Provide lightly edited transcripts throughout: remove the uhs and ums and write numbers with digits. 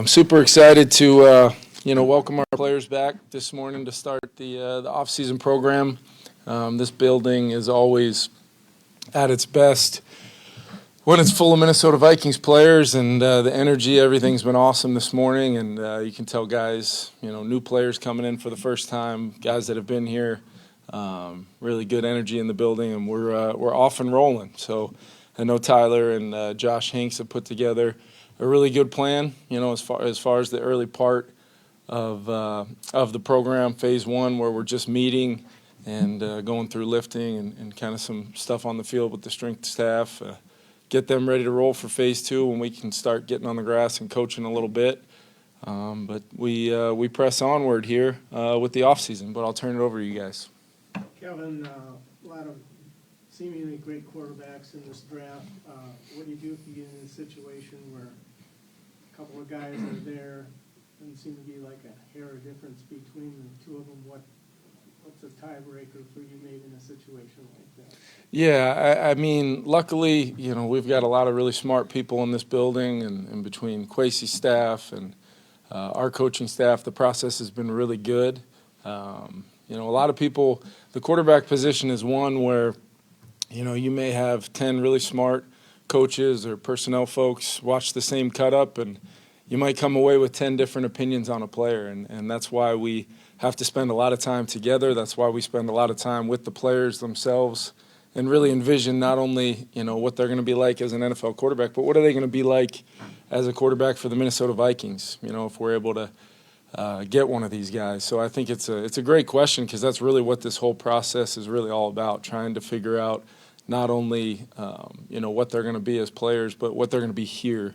Super excited to welcome our players back this morning to start the off-season program. This building is always at its best when it's full of Minnesota Vikings players, and the energy, everything's been awesome this morning. And you can tell guys, new players coming in for the first time, guys that have been here, really good energy in the building, and we're off and rolling. So I know Tyler and Josh Hanks have put together a really good plan, as far as the early part of the program, phase one, where we're just meeting and going through lifting and kind of some stuff on the field with the strength staff, get them ready to roll for phase two when we can start getting on the grass and coaching a little bit. But we press onward here with the off season. But I'll turn it over to you guys. Kevin, a lot of seemingly great quarterbacks in this draft. What do you do if you get in a situation where a couple of guys are there? Doesn't seem to be like a hair of difference between the two of them. What's a tiebreaker for you maybe in a situation like that? Yeah, I mean, luckily, we've got a lot of really smart people in this building, and between Quasey's staff and our coaching staff, the process has been really good. A lot of people, the quarterback position is one where, you may have 10 really smart coaches or personnel folks watch the same cut up, and you might come away with 10 different opinions on a player, and that's why we have to spend a lot of time together. That's why we spend a lot of time with the players themselves and really envision not only, what they're going to be like as an NFL quarterback, but what are they going to be like as a quarterback for the Minnesota Vikings, if we're able to get one of these guys. So I think it's a great question, because that's really what this whole process is really all about, trying to figure out not only, what they're going to be as players, but what they're going to be here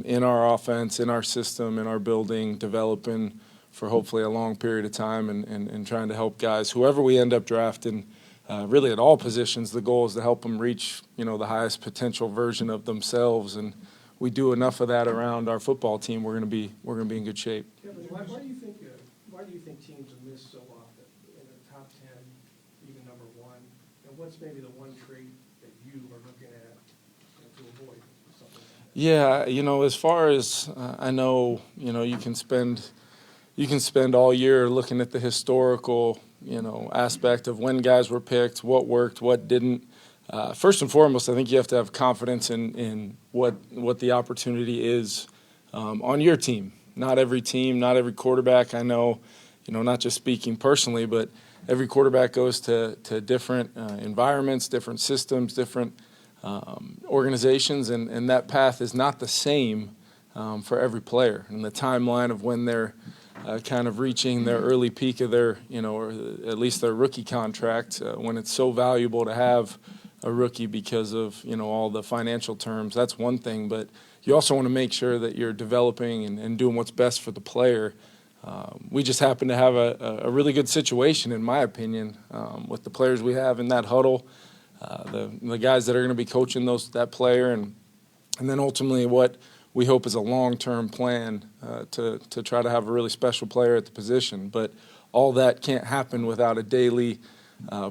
in our offense, in our system, in our building, developing for hopefully a long period of time, and trying to help guys, whoever we end up drafting, really at all positions. The goal is to help them reach, the highest potential version of themselves, and we do enough of that around our football team. We're going to be in good shape. Kevin, why do you think teams miss so often in the top 10, even number one? And what's maybe the one trait that you are looking at to avoid something like that? Yeah, as far as I know, you can spend all year looking at the historical, aspect of when guys were picked, what worked, what didn't. First and foremost, I think you have to have confidence in what the opportunity is on your team. Not every team, not every quarterback. I know, not just speaking personally, but every quarterback goes to different environments, different systems, different organizations, and that path is not the same for every player. And the timeline of when they're kind of reaching their early peak of their, or at least their rookie contract, when it's so valuable to have a rookie because of, all the financial terms, that's one thing. But you also want to make sure that you're developing and doing what's best for the player. We just happen to have a really good situation, in my opinion, with the players we have in that huddle, the guys that are going to be coaching that player, and then ultimately what we hope is a long-term plan to try to have a really special player at the position. But all that can't happen without a daily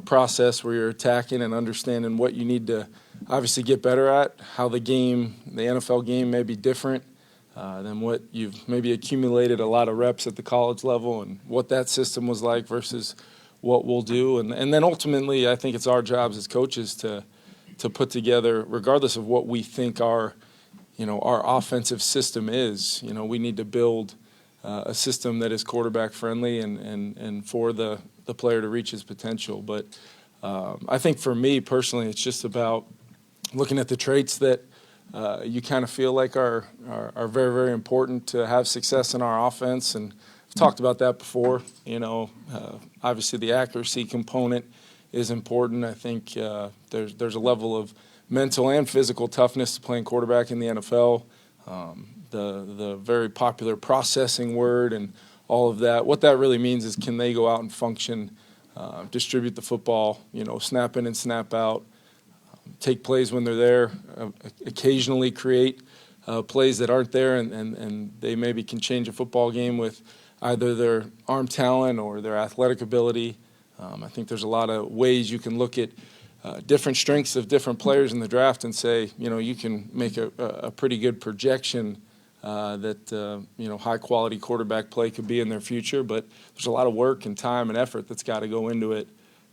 process where you're attacking and understanding what you need to obviously get better at, how the NFL game may be different than what you've maybe accumulated a lot of reps at the college level, and what that system was like versus what we'll do. And then ultimately, I think it's our jobs as coaches to put together, regardless of what we think our offensive system is. We need to build a system that is quarterback friendly and for the player to reach his potential. But I think for me personally, it's just about looking at the traits that you kind of feel like are very, very important to have success in our offense. And I've talked about that before. Obviously the accuracy component is important. I think there's a level of mental and physical toughness to playing quarterback in the NFL. The very popular processing word and all of that. What that really means is, can they go out and function, distribute the football, snap in and snap out, take plays when they're there, occasionally create plays that aren't there, and they maybe can change a football game with either their arm talent or their athletic ability. I think there's a lot of ways you can look at different strengths of different players in the draft and say, you can make a pretty good projection that high quality quarterback play could be in their future. But there's a lot of work and time and effort that's got to go into it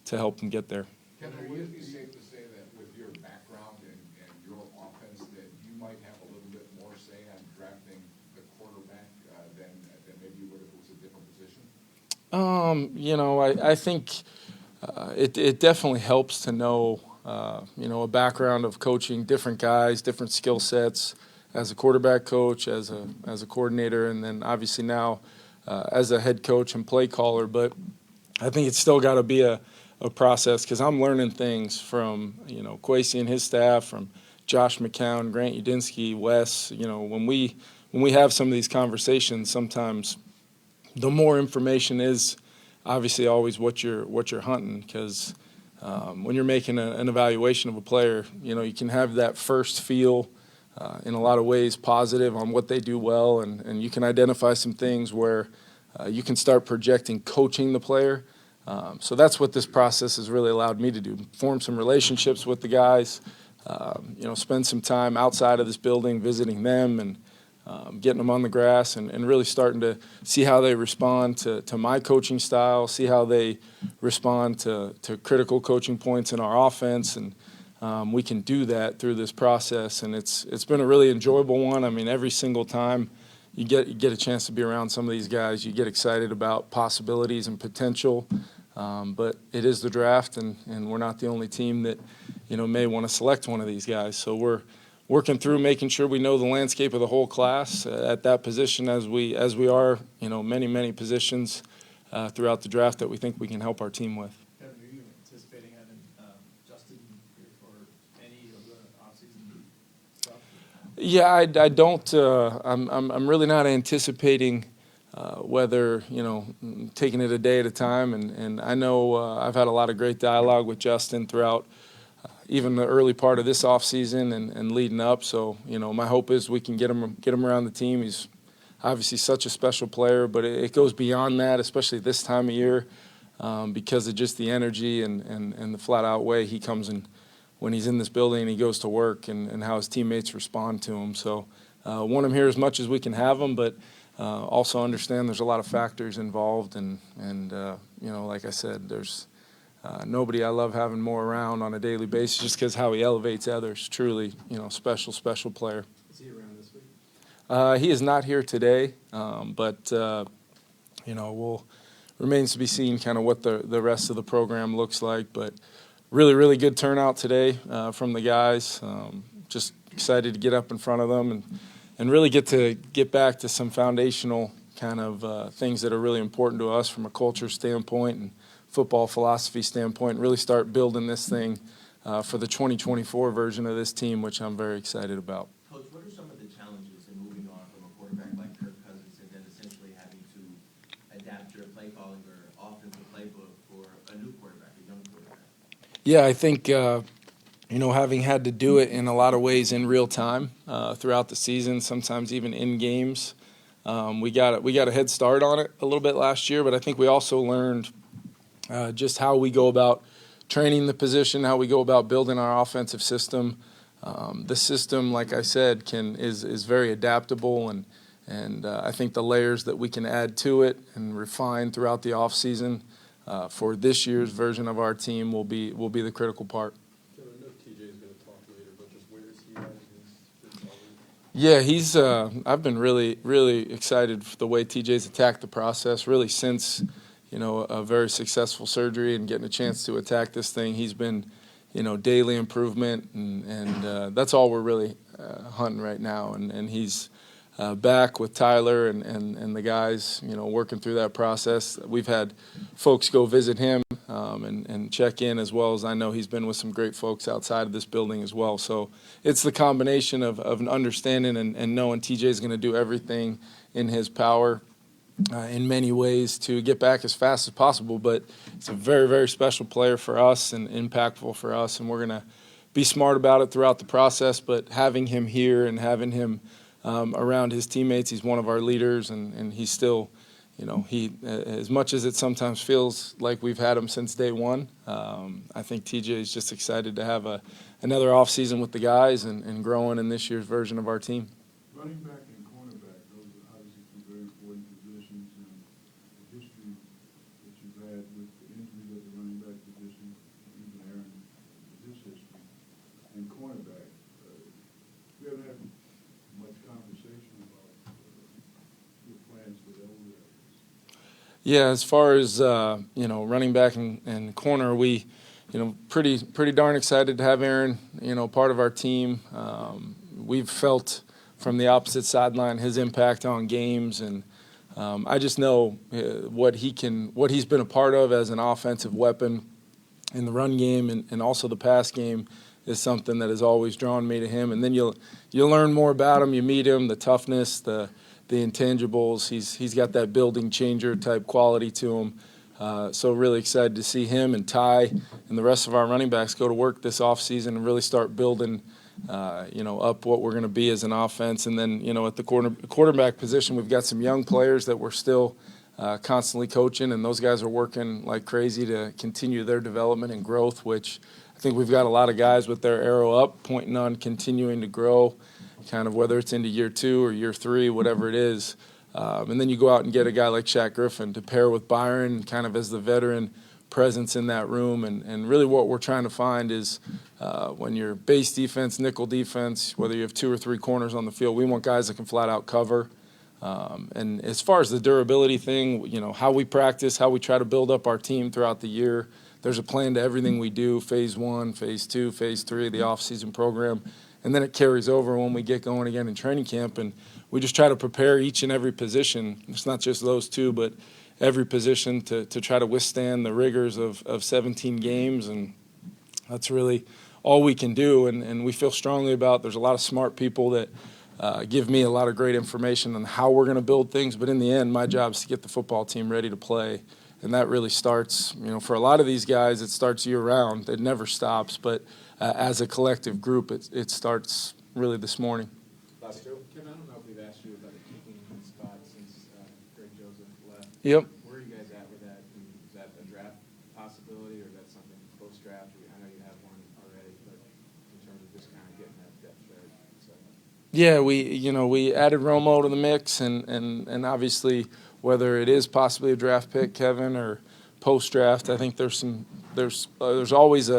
to help them get there. Kevin, would it be safe to say that with your background and your offense that you might have a little bit more say on drafting the quarterback than maybe you would if it was a different position? I think it definitely helps to know, a background of coaching different guys, different skill sets as a quarterback coach, as a coordinator, and then obviously now as a head coach and play caller. But I think it's still got to be a process because I'm learning things from, Kwesi and his staff, from Josh McCown, Grant Udinsky, Wes. When we have some of these conversations, sometimes the more information is obviously always what you're hunting because when you're making an evaluation of a player, you can have that first feel in a lot of ways positive on what they do well, and you can identify some things where you can start projecting coaching the player. So that's what this process has really allowed me to do, form some relationships with the guys, spend some time outside of this building visiting them and getting them on the grass and really starting to see how they respond to my coaching style, see how they respond to critical coaching points in our offense. And we can do that through this process. And it's been a really enjoyable one. I mean, every single time you get a chance to be around some of these guys, you get excited about possibilities and potential. But it is the draft, and we're not the only team that, may want to select one of these guys. So we're working through making sure we know the landscape of the whole class at that position as we are, many positions throughout the draft that we think we can help our team with. Kevin, are you anticipating having Justin here for any of the offseason stuff? Yeah, I don't. I'm really not anticipating whether taking it a day at a time. And I know I've had a lot of great dialogue with Justin throughout even the early part of this offseason and leading up. So my hope is we can get him around the team. He's obviously such a special player, but it goes beyond that, especially this time of year, because of just the energy and the flat-out way he comes in when he's in this building and he goes to work and how his teammates respond to him. So want him here as much as we can have him, but also understand there's a lot of factors involved. And like I said, there's nobody I love having more around on a daily basis just because how he elevates others. Truly, special player. Is he around this week? He is not here today, but remains to be seen kind of what the rest of the program looks like. But really good turnout today from the guys. Just excited to get up in front of them and really get back to some foundational kind of things that are really important to us from a culture standpoint and football philosophy standpoint, and really start building this thing for the 2024 version of this team, which I'm very excited about. Coach, what are some of the challenges in moving on from a quarterback like Kirk Cousins and then essentially having to adapt your play calling or offensive playbook for a new quarterback, a young quarterback? Yeah, I think having had to do it in a lot of ways in real time throughout the season, sometimes even in games, we got a head start on it a little bit last year. But I think we also learned just how we go about training the position, how we go about building our offensive system. The system, like I said, is very adaptable, and I think the layers that we can add to it and refine throughout the offseason for this year's version of our team will be the critical part. I know TJ is going to talk later, but just where is he at in his Yeah, he's. I've been really excited for the way TJ's attacked the process. Really, since a very successful surgery and getting a chance to attack this thing, he's been, daily improvement, and that's all we're really hunting right now. And he's back with Tyler and the guys, working through that process. We've had folks go visit him and check in, as well as I know he's been with some great folks outside of this building as well. So it's the combination of an understanding and knowing TJ is going to do everything in his power in many ways to get back as fast as possible. But it's a very special player for us and impactful for us, and we're going to be smart about it throughout the process. But having him here and having him around his teammates, he's one of our leaders, and he's still, he as much as it sometimes feels like we've had him since day one, I think TJ is just excited to have another offseason with the guys and growing in this year's version of our team. Running back and cornerback, Yeah, as far as running back and corner, we pretty darn excited to have Aaron part of our team. We've felt from the opposite sideline his impact on games, and I just know what he's been a part of as an offensive weapon in the run game and also the pass game is something that has always drawn me to him. And then you'll learn more about him. You meet him, the toughness, the intangibles. He's got that building changer type quality to him. So really excited to see him and Ty and the rest of our running backs go to work this offseason and really start building up what we're going to be as an offense. And then at the quarterback position, we've got some young players that we're still constantly coaching, and those guys are working like crazy to continue their development and growth, which I think we've got a lot of guys with their arrow up, pointing on continuing to grow, kind of whether it's into year 2 or year 3, whatever it is. And then you go out and get a guy like Shaq Griffin to pair with Byron kind of as the veteran presence in that room. And really what we're trying to find is when you're base defense, nickel defense, whether you have 2 or 3 corners on the field, we want guys that can flat out cover. And as far as the durability thing, how we practice, how we try to build up our team throughout the year, there's a plan to everything we do, phase 1, phase 2, phase 3, the off-season program. And then it carries over when we get going again in training camp. And we just try to prepare each and every position. It's not just those 2, but every position to try to withstand the rigors of 17 games. And that's really all we can do. And we feel strongly about there's a lot of smart people that give me a lot of great information on how we're going to build things. But in the end, my job is to get the football team ready to play. And that really starts, for a lot of these guys, it starts year-round. It never stops. But as a collective group, it starts really this morning. Last 2. Kevin, I don't know if we've asked you about the kicking spot since Greg Joseph left. Yep. Where are you guys at with that? Is that a draft possibility, or is that something post-draft? I know you have one already, but in terms of just kind of getting that depth there. So. Yeah, we added Romo to the mix, and obviously whether it is possibly a draft pick, Kevin, or post-draft, I think there's always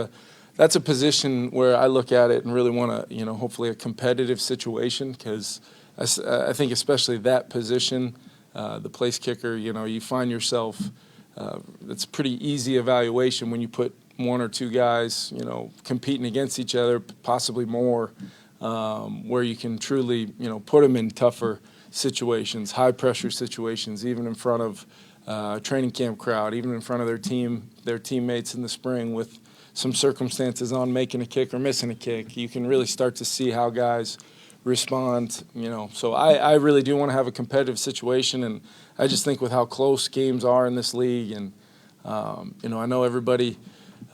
that's a position where I look at it and really want to, hopefully a competitive situation, because I think especially that position, the place kicker, you find yourself, it's a pretty easy evaluation when you put 1 or 2 guys, competing against each other, possibly more, where you can truly, put them in tougher situations, high-pressure situations, even in front of a training camp crowd, even in front of their teammates in the spring with some circumstances on making a kick or missing a kick. You can really start to see how guys respond, So I really do want to have a competitive situation, and I just think with how close games are in this league, and, I know everybody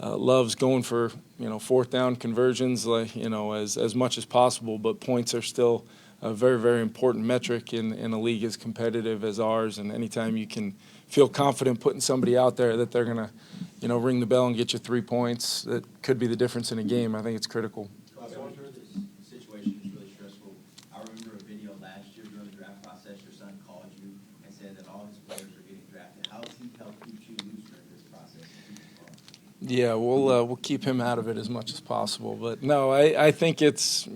loves going for, 4th down conversions, as much as possible, but points are still a very, very important metric in a league as competitive as ours. And anytime you can feel confident putting somebody out there that they're going to, ring the bell and get you 3 points, that could be the difference in a game. I think it's critical. I'm sure this situation is really stressful. I remember a video last year during the draft process. Your son called you and said that all his players are getting drafted. How has he helped keep you loose during this process? Yeah, we'll keep him out of it as much as possible. But no, I think it's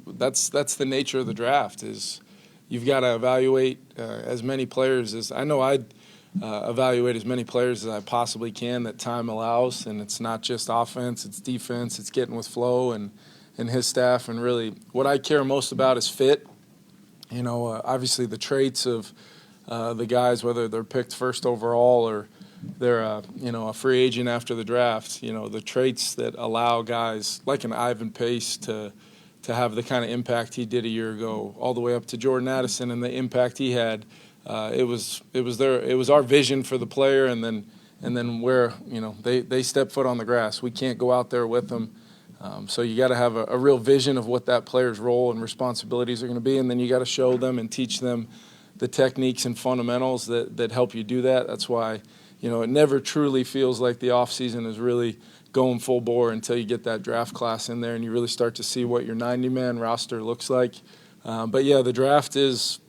that's the nature of the draft. Is you've got to evaluate as many players as I know. I'd evaluate as many players as I possibly can that time allows, and it's not just offense, it's defense, it's getting with Flo and his staff. And really, what I care most about is fit. Obviously the traits of the guys, whether they're picked first overall or they're a free agent after the draft, the traits that allow guys like an Ivan Pace to have the kind of impact he did a year ago, all the way up to Jordan Addison and the impact he had. It was our vision for the player, and then where they step foot on the grass. We can't go out there with them. So you got to have a real vision of what that player's role and responsibilities are going to be, and then you got to show them and teach them the techniques and fundamentals that help you do that. That's why it never truly feels like the offseason is really going full bore until you get that draft class in there and you really start to see what your 90-man roster looks like. But yeah, the draft is,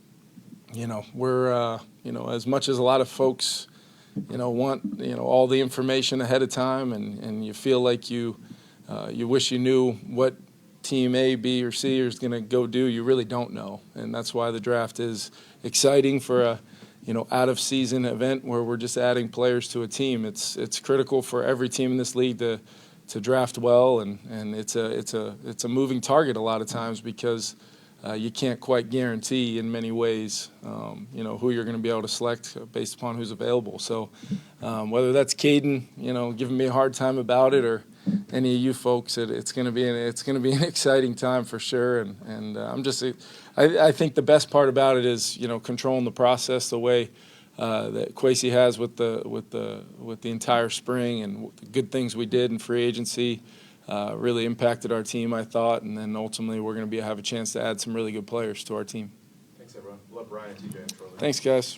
we're, as much as a lot of folks, want, all the information ahead of time, and you feel like you wish you knew what team A, B, or C is going to go do, you really don't know. And that's why the draft is exciting for out of season event where we're just adding players to a team. It's critical for every team in this league to draft well, and it's a moving target a lot of times because you can't quite guarantee in many ways, who you're going to be able to select based upon who's available. So whether that's Caden, giving me a hard time about it, or any of you folks, it's going to be an exciting time for sure. And I think the best part about it is controlling the process the way that Kwesi has with the entire spring, and the good things we did in free agency. Really impacted our team, I thought, and then ultimately we're going to have a chance to add some really good players to our team. Thanks, everyone. We'll have Brian and TJ intro. Thanks, guys.